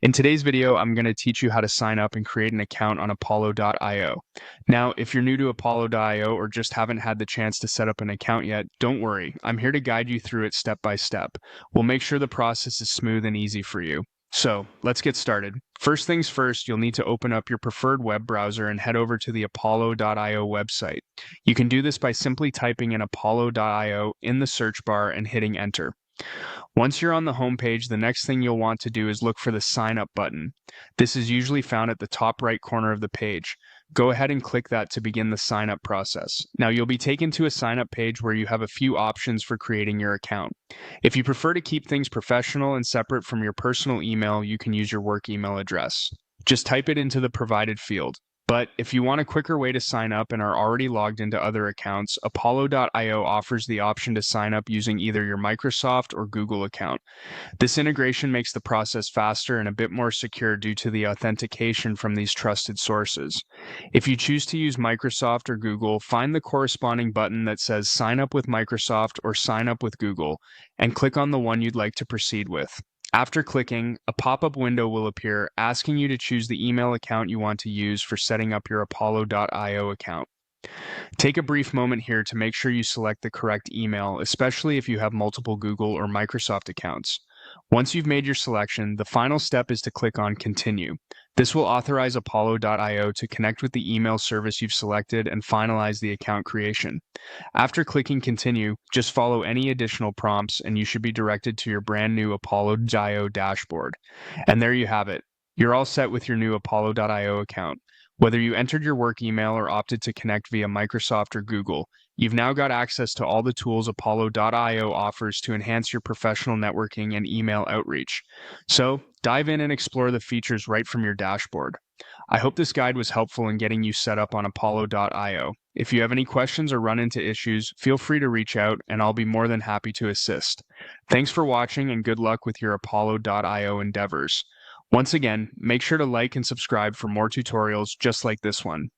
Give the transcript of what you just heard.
In today's video, I'm going to teach you how to sign up and create an account on Apollo.io. Now, if you're new to Apollo.io or just haven't had the chance to set up an account yet, don't worry. I'm here to guide you through it step by step. We'll make sure the process is smooth and easy for you. So, let's get started. First things first, you'll need to open up your preferred web browser and head over to the Apollo.io website. You can do this by simply typing in Apollo.io in the search bar and hitting enter. Once you're on the home page, the next thing you'll want to do is look for the sign up button. This is usually found at the top right corner of the page. Go ahead and click that to begin the sign up process. Now you'll be taken to a sign up page where you have a few options for creating your account. If you prefer to keep things professional and separate from your personal email, you can use your work email address. Just type it into the provided field. But if you want a quicker way to sign up and are already logged into other accounts, Apollo.io offers the option to sign up using either your Microsoft or Google account. This integration makes the process faster and a bit more secure due to the authentication from these trusted sources. If you choose to use Microsoft or Google, find the corresponding button that says Sign up with Microsoft or Sign up with Google, and click on the one you'd like to proceed with. After clicking, a pop-up window will appear asking you to choose the email account you want to use for setting up your Apollo.io account. Take a brief moment here to make sure you select the correct email, especially if you have multiple Google or Microsoft accounts. Once you've made your selection, the final step is to click on Continue. This will authorize Apollo.io to connect with the email service you've selected and finalize the account creation. After clicking Continue, just follow any additional prompts and you should be directed to your brand new Apollo.io dashboard. And there you have it. You're all set with your new Apollo.io account. Whether you entered your work email or opted to connect via Microsoft or Google, you've now got access to all the tools Apollo.io offers to enhance your professional networking and email outreach. So, dive in and explore the features right from your dashboard. I hope this guide was helpful in getting you set up on Apollo.io. If you have any questions or run into issues, feel free to reach out and I'll be more than happy to assist. Thanks for watching and good luck with your Apollo.io endeavors. Once again, make sure to like and subscribe for more tutorials just like this one.